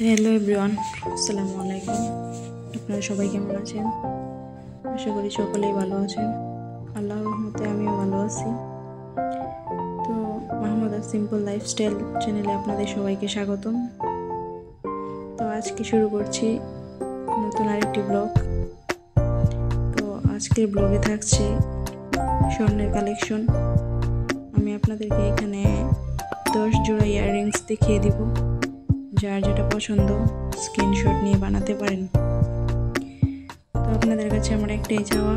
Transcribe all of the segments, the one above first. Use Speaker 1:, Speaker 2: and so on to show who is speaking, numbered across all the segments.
Speaker 1: Hello everyone, আসসালামু আলাইকুম। আপনারা সবাই কেমন আছেন? আশা করি সকলেই ভালো আছেন। আল্লাহর রহমতে আমিও ভালো আছি। তো মাহমুদা সিম্পল লাইফস্টাইল চ্যানেলে আপনাদের সবাইকে স্বাগতম। তো আজকে শুরু করছি নতুন আরেকটি ব্লগ। তো আজকের ব্লগে থাকছে স্বর্ণের কালেকশন। আমি আপনাদেরকে এখানে 10 জোড়া ইয়াররিংস দেখিয়ে দিব। যার যেটা পছন্দ স্ক্রিনশট নিয়ে বানাতে পারেন। তো আপনাদের কাছে আমার একটাই চাওয়া,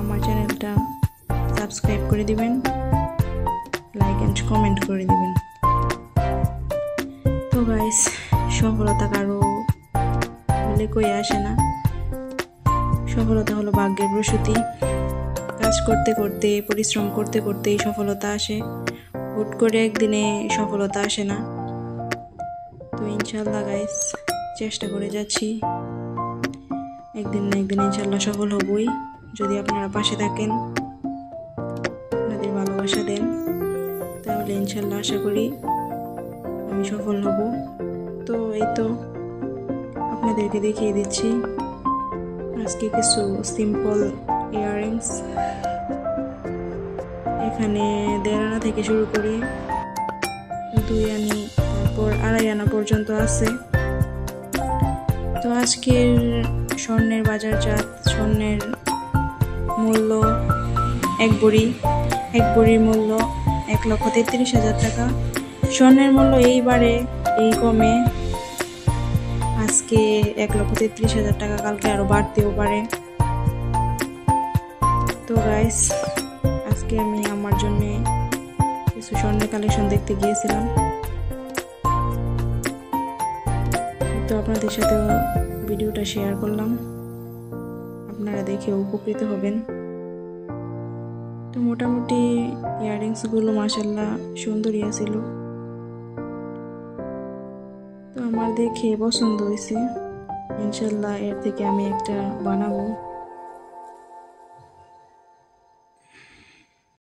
Speaker 1: আমার চ্যানেলটা সাবস্ক্রাইব করে দিবেন, লাইক অ্যান্ড কমেন্ট করে দিবেন। তো গাইস, সফলতা কারো বলে কই আসে না। সফলতা হলো ভাগ্যের প্রসূতি। কাজ করতে করতে, পরিশ্রম করতে করতেই সফলতা আসে। হুট করে একদিনে সফলতা আসে না। তো ইনশাল্লাহ গাইস, চেষ্টা করে যাচ্ছি, একদিন না একদিন ইনশাল্লাহ সফল হবই। যদি আপনারা পাশে থাকেন, আপনাদের ভালোবাসা দেন, তাহলে ইনশাল্লাহ আশা করি আমি সফল হব। তো এই তো আপনাদেরকে দেখিয়ে দিচ্ছি আজকে কিছু সিম্পল ইয়াররিংস। এখানে 1.5 আনা থেকে শুরু করে 2 আনি, তারপর 2.5 আনা পর্যন্ত আছে। তো আজকের স্বর্ণের বাজারজাত, স্বর্ণের মূল্য এক ভরির মূল্য 1,33,000 টাকা। স্বর্ণের মূল্য এইবারে এই কমে, আজকে 1,33,000 টাকা, কালকে আরো বাড়তেও পারে। তো গাইস, আজকে আমি আমার জন্য কিছু স্বর্ণের কালেকশন দেখতে গিয়েছিলাম। তো আপনাদের সাথে ভিডিওটা শেয়ার করলাম, আপনারা দেখে উপকৃত হবেন। তো মোটামুটি ইয়াররিংসগুলো মাশাআল্লাহ সুন্দরই ছিল। তো আমার দেখে পছন্দ হয়েছে, ইনশাল্লাহ এর থেকে আমি একটা বানাবো।